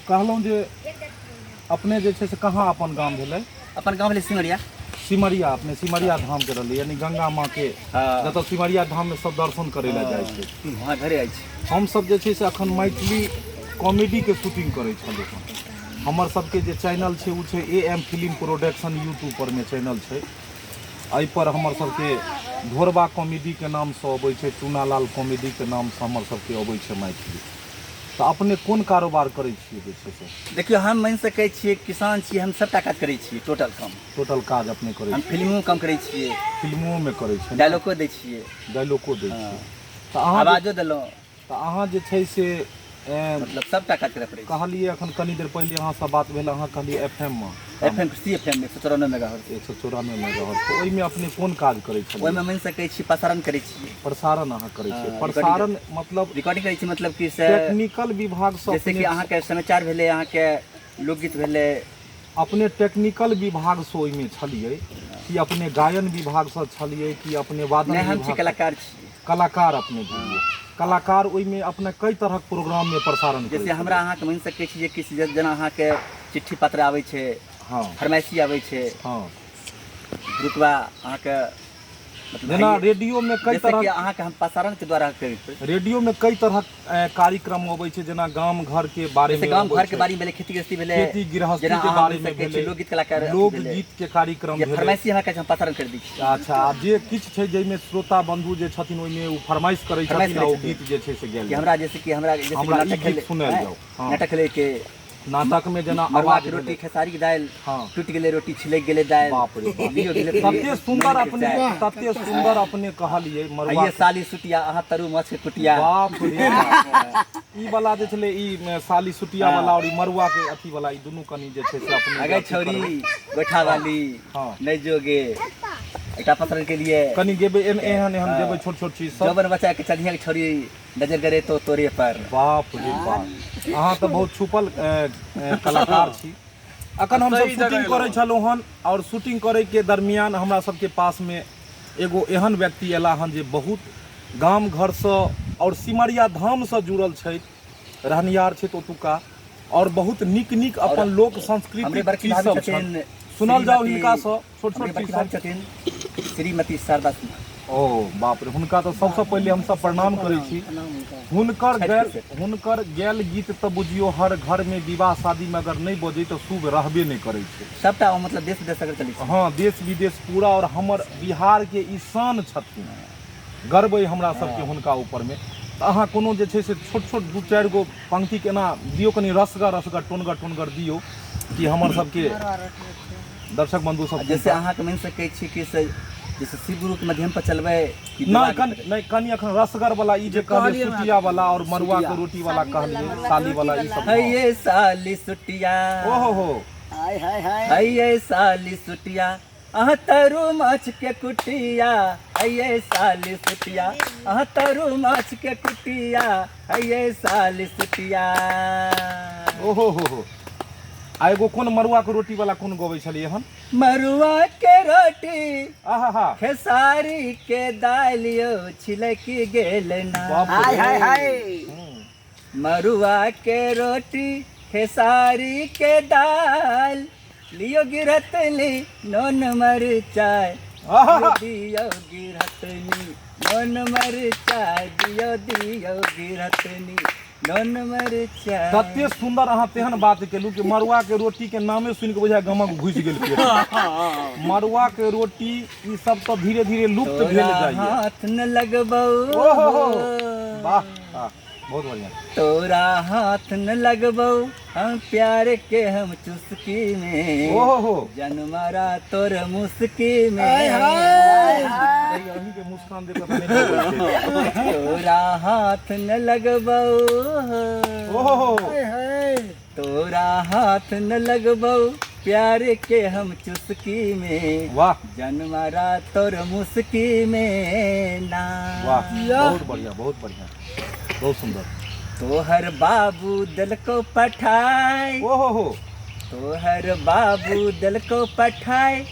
कहलहुँ जे अपने जे छै से कहाँ अपन गाम भेलै? अपन गाँव भेलै सिमरिया। सिमरिया, अपने सिमरिया धाम के रहलै, यानी गंगा माँ के जतऽ सिमरिया धाम में सब दर्शन करे ला जाइ छै। वहाँ घरे आई छी। हम सब जे छै से अखन मैथिली कॉमेडी के शूटिंग करै छलहुँ हँ। हमर सबके जे चैनल छै उ छै AM फिल्म प्रोडक्शन, यूट्यूब पर में चैनल छै। एहि पर हमर सबके ढोरबा कॉमेडी के नाम से अबै छै, चूनालाल कॉमेडी के नाम से हमर सबके अबै छै मैथिली। तो अपने कोन कारोबार करै छियै जे छै से? देखियो हम मानि सकै छियै किसान छियै, हम सबटा काज करै छियै, टोटल काम। टोटल काज अपने करै हम छियै? फिल्मों काम करै छियै, फिल्मों में करै छै, डायलॉगो दै छियै, डायलॉगो दै छियै। हाँ। तऽ अहाँ आवाजो देलहुँ, तऽ अहाँ जे छै से मतलब सबटा काज करऽ पड़ै छै। कहलिए अखन कनी देर पहले अहाँ से बात भेल, अहाँ कहलिए FM में FM CFM 194 मेगाहर्ट्ज। 194 मेगाहर्ट्ज। तो ओहिमे अपने कोन काज करै छलिए? ओहिमे मानि सकै छी प्रसारण करै छियै। प्रसारण अहाँ करै छियै? हाँ, प्रसारण मतलब रिकॉर्डिंग करै छियै, मतलब कि से टेक्निकल विभाग से जैसे कि अहाँके समाचार भेलै, अहाँके लोकगीत भेलै। अपने टेक्निकल विभाग से ओहिमे छलिए कि अपने गायन विभाग से छलिए कि अपने वादन नहीं, हम छी विभाग? कलाकार छी। कलाकार अपने भेलिए। कलाकार ओहिमे अपने कई तरह के प्रोग्राम में प्रसारण करै जैसे हमरा अहाँके मानि सकै छी जे किछु जेना अहाँके चिट्ठी पत्र आबै छै, हाँ फरमाइशी आबै छै, हाँ। रुतबा अहाँके मतलब जेना रेडियो में कई जैसे कि तरह, अहाँके हम प्रसारण के द्वारा करै। रेडियो में कई तरह कार्यक्रम अबै छै, जेना गाम घर के बारे जैसे में, गांव घर के बारे में भेलै, खेती गृहस्थी भेलै, खेती गृहस्थी जेना के अहाँ बारे मानि में सकै छी भेलै, लोकगीत कलाकार, लोकगीत के कार्यक्रम ये भेलै। फरमाइशी अहाँके हम प्रसारण कर दै छी। अच्छा, आ जे किछु छै जाहिमे श्रोता बंधु जे छथिन ओहिमे ओ फरमाइश करै छथिन आ ओ गीत जे छै से गायल कि हमरा जैसे कि हमरा जैसे कि हमरा ई नाटक गीत खेले, सुनायल हैं? जाओ। हाँ। नाटक खेले के नाटक में जेना मड़ुआ आवाज के रोटी, भेलै। खेसारी के दालि, हाँ। टूट गेलै रोटी, छिलक गेलै दालि, बाप रे बाप। लियो गेलै तते सुंदर नून के अपने, चाय। तते सुंदर अपने कहलिए मरुआ। ये साली सुटिया, अहाँ तरु माछ के कुटिया। बाप रे बाप। ई वाला जे छले ई साली सुटिया वाला और ई मरुआ के अथी वाला, ई दुनू कनी जे छै से अपने अगे छोरी गोठा वाली, हाँ। नहीं जोगे एकटा पसंद के लिए कनी गेबे एहन एहन देबे छोट छोट चीज सब। जवन बच्चा के चढ़िया के छोरी नजर करे तो तोरे पर। बाप रे बाप, अहाँ तो बहुत छुपल कलाकार छी। अखन हम सब शूटिंग करे छलहुँ हन, और शूटिंग करे के दरमियान हमरा सबके पास में एगो एहन व्यक्ति एला हन जे बहुत गाम घर से और सिमरिया धाम से जुड़ल छै, रहनियार छै ओतुका, और बहुत नीक नीक अपन लोक संस्कृति चीज सब छनि। सुनल जाओ हिनका से छोट छोट चीज सब छथिन। श्रीमती शारदा सिन्हा। ओ बाप रे, हुनका तो सबसे पहले हम सब प्रणाम करै छी। हुनकर गैल गीत तो बुझियो हर घर में विवाह शादी में अगर नहीं बजे तो शुभ रहबे नहीं करे छै। सबटा मतलब देश विदेश अगर चलै छै। हाँ, देश विदेश पूरा, और हमर बिहार के ई शान छथिन। गर्व है हमरा सबके हुनका ऊपर में। तो अहाँ कोनो जे छै से छोट छोट दू चारि गो पंक्ति केना दियो, कनी रसगर टोनगर टोनगर दियो कि हमर सबके दर्शक बंधु सब। जैसे अहाँ के मानि सकै छी कि से जैसे शिव गुरु के माध्यम पर चलबै कि नहीं कनी अखन रसगर वाला ई जे कहलिए सुटिया वाला और मरुआ के रोटी वाला कहलिए, साली वाला ई सब। है ये साली सुटिया, ओहो हो, हाय हाय हाय, है ये साली सुटिया, अहाँ तरु माछ के कुटिया, है ये साली सुटिया, अहाँ तरु माछ के कुटिया, है ये साली सुटिया। ओहो हो। आ एगो कोन मरुआ के रोटी वाला कोन गबै छलिए हन? मरुआ के रोटी, आहा, खेसारी के दालियो छिलकी गेल ना। हाय हाय हाय। मरुआ के रोटी, खेसारी के दाल, लियो गिरतली नोन मरचाय, दियो गिरतनी नोन मरचाय, दियो गिरतनी नोन मरचाय। कते सुंदर अहाँ तेहन बात केलू कि मरुआ के रोटी के नामे सुन के बुझाय गमक घुस गेल पेट। मरुआ के रोटी ई सब तो धीरे धीरे लुप्त भेल जाइए। हाथ न लगबौ, वाह, बहुत बढ़िया। तोरा हाथ न लगबौ, हम प्यार के हम चुस्की में, ओहो, जन्मरा तोर मुस्की में। के मुस्कान दे के तोरा हाथ न लगबौ, ओहो, तोरा हाथ न लगबौ, प्यार के हम चुस्की में, वाह, जन्मरा तोर मुस्की में ना। वाह, बहुत बढ़िया, बहुत बढ़िया, बहुत सुंदर। तोहर बाबू दिल को पठाए, ओहो, तोहर बाबू दिल को पठाए,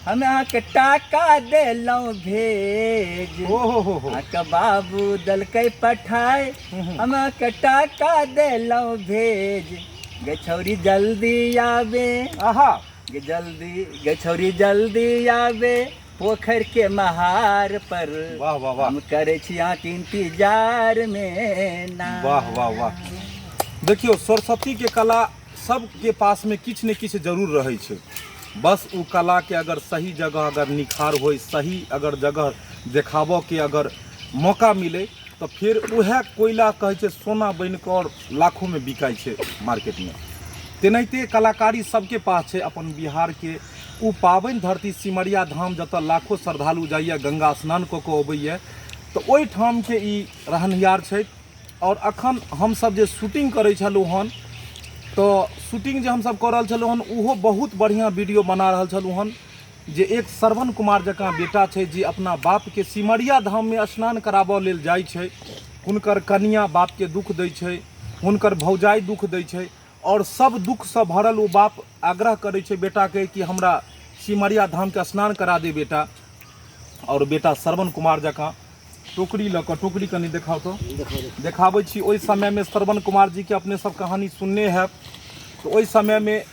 हम आके टाका देलौं भेज। ओहो, आके बाबू दिल के पठाए, हम आके टाका देलौं भेज, गे छौरी जल्दी आवे, आहा गे छौरी जल्दी आवे पोखर के महार पर। वाह वाह वाह हम करे छी अहाँके इंतजार में ना। वाह वाह वाह। देखियो सरस्वती के कला सबके पास में किछ ने किछ जरूर रहे छै, बस उ कला के अगर सही जगह अगर निखार होय, सही अगर जगह देखाबऽ के अगर मौका मिले तो फिर वह कोयला कहे छै सोना बन के और लाखों में बिकाय छै मार्केट में। तेनाहिते कलाकारी सबके पास छै अपन बिहार के। उ पाबनि धरती सिमरिया धाम जतऽ लाखों श्रद्धालु जाइए गंगा स्नान कऽ के अबैए, तो ओहि ठाम के ई रहनिहार छै। और अखन हमसब जे शूटिंग करै छलहुँ हन, तो शूटिंग जे हमसब कऽ रहल छलहुँ हन उहो बहुत बढ़िया वीडियो बना रहल छलहुँ हन। जे एक श्रवण कुमार जकाँ बेटा छै जे अपना बाप के सिमरिया धाम में स्नान कराबऽ लेल जाइ छै, हुनकर कनिया बाप के दुख दै छै, हुनकर भौजाई दुख दै छै, और सब दुख से भरल वो बाप आग्रह करे छै बेटा के कि हमरा सिमरिया धाम के स्नान करा दे बेटा। और बेटा श्रवण कुमार जकाँ टोकरी लऽ कऽ, टोकरी कनी देखाओ तो, देखाबै छी। ओहि समय में श्रवण कुमार जी के अपने सब कहानी सुनने हैब। तो ओहि समय में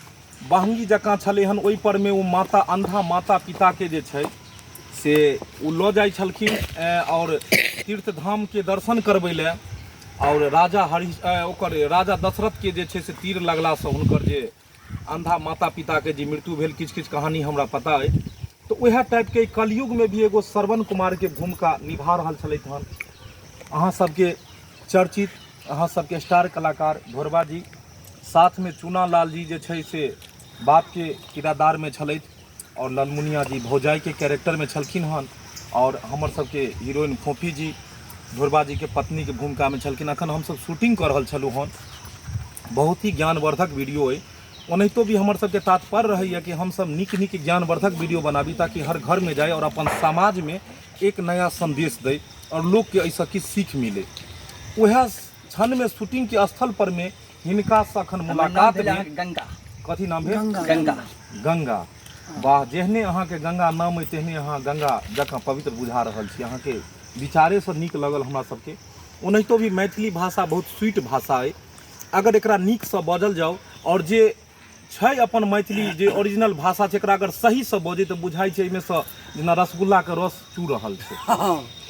बहंगी जकाँ छलै हन, ओहि पर में वो माता अंधा माता पिता के जे छै से ओ लऽ जाइ छलखिन और तीर्थ धाम के दर्शन करबै लए। और राजा ओकर राजा दशरथ के जे छै से तीर लगला से हुनकर जे अंधा माता पिता के जे मृत्यु भेल, किछ किछ कहानी हमरा पता है। तो वह टाइप के कलयुग में भी एगो श्रवण कुमार के भूमिका निभा रहल छलथि हन। अहाँ सबके चर्चित, अहाँ सबके स्टार कलाकार भोरबा जी, साथ में चूना लाल जी जे छै से बाप के किरदार में छलथि, और ललमुनिया जी भौजाई के कैरेक्टर में छलखिन हन, और हमर सबके हीरोइन फोफी जी भोरबा जी के पत्नी के भूमिका में छलखिन। अखन हमसब शूटिंग कर रहल छलहुँ हन, बहुत ही ज्ञानवर्धक वीडियो है। ओनाहितो भी हमर सबके तात्पर्य रहैया कि हमसब नीक नीक ज्ञानवर्धक वीडियो बनाबी, ताकि हर घर में जाए और अपन समाज में एक नया संदेश दे और लोग के ऐसा किछु सीख मिले। वह क्षण में शूटिंग के स्थल पर में हिनका से अखन मुलाकात भेल। गंगा, कथी नाम भेल? गंगा। गंगा। वाह, जेहने अहाँ के गंगा नाम है तेहने अहाँ गंगा जकाँ पवित्र बुझा रहल छी। अहाँ के विचारे से नीक लगल हमरा सबके। ओनाहितो भी मैथिली भाषा बहुत स्वीट भाषा है, अगर एकरा नीक से बाजल जाओ, और जे छै अपन मैथिली जे ओरिजिनल भाषा छै एकरा अगर सही से बजे तो बुझाई छै एहिमे से जेना रसगुल्ला के रस चू रहल छै।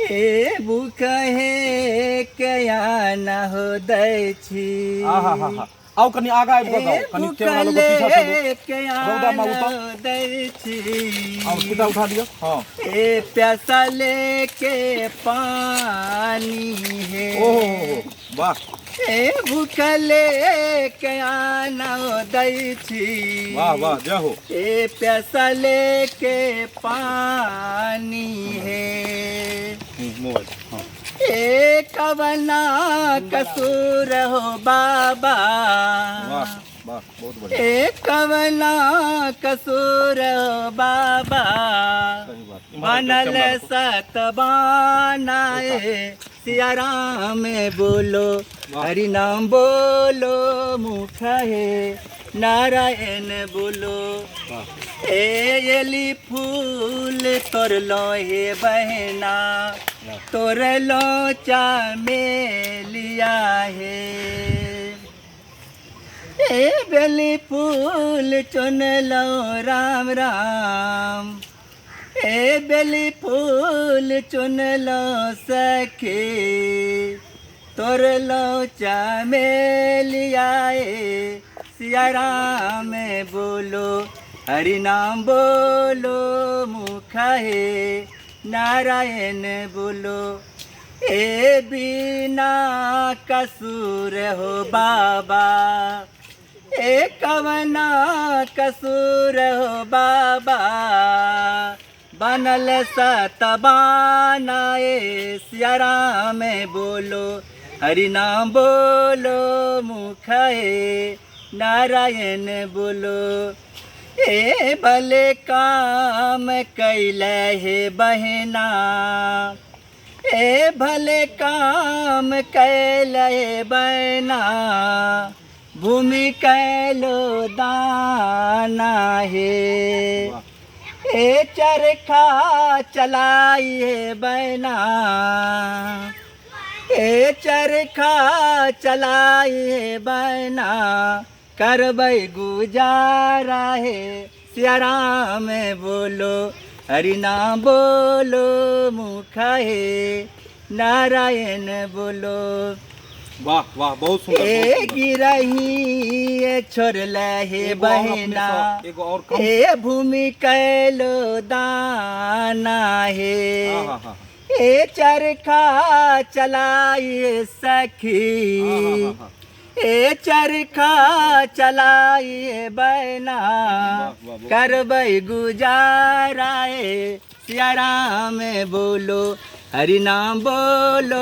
ए बुकहे कया न हो दै छी। आहा हा हा, आओ कनी आगा आबि कऽ गाओ, कनी कैमरा लोग पीछा से रौदा में उतार दै छी। आओ सीधा उठा दियो। हां, ए प्यासा लेके पानी है। ओहो वाह, ए भूखले कया न दै छी। वाह वाह, जय हो। ए प्यासा लेके पानी है। मोबाइल, हाँ। ए कवना कसूर हो बाबा, वाह वाह, बहुत बढ़िया। ए कवना कसूर हो बाबा, सही बात। बनल सतबानाए सिया राम बोलो, हरि नाम बोलो, मुख है नारायण बोलो। एली फूल तोरलो हे बहना, तोरलो चमेलिया है। ए बेली फूल चुन लो राम राम, ए बेली फूल चुन लो सखी, तोरलो चमेलिया सिया राम बोलो, हरि नाम बोलो, मुख है नारायण बोलो। ए बिना कसूर हो बाबा, ए कवना कसूर हो बाबा, बनल सतबाना सिया राम बोलो, हरि नाम बोलो, मुख है नारायण बोलो। ए भले काम कैले हे बहना, ए भले काम कैले हे बहना, भूमि कैलो दाना है। ए चरखा चलाई है बहना, ए चरखा चलाई है बहना, करबै गुजारा है सिया राम बोलो हरि नाम बोलो मुख है नारायण बोलो। वाह वाह बहुत सुंदर, बहुत ए सुंदर। गिरही ए छोड़ल हे एगो और अपने बहना सँ- एगो और कम ए भूमि कैलो दाना हे आहा, ए चरखा चलाइए सखी आहा। ए चरखा चलाइए बहना वाह, वाह। करबै गुजाराए सिया राम बोलो हरि नाम बोलो।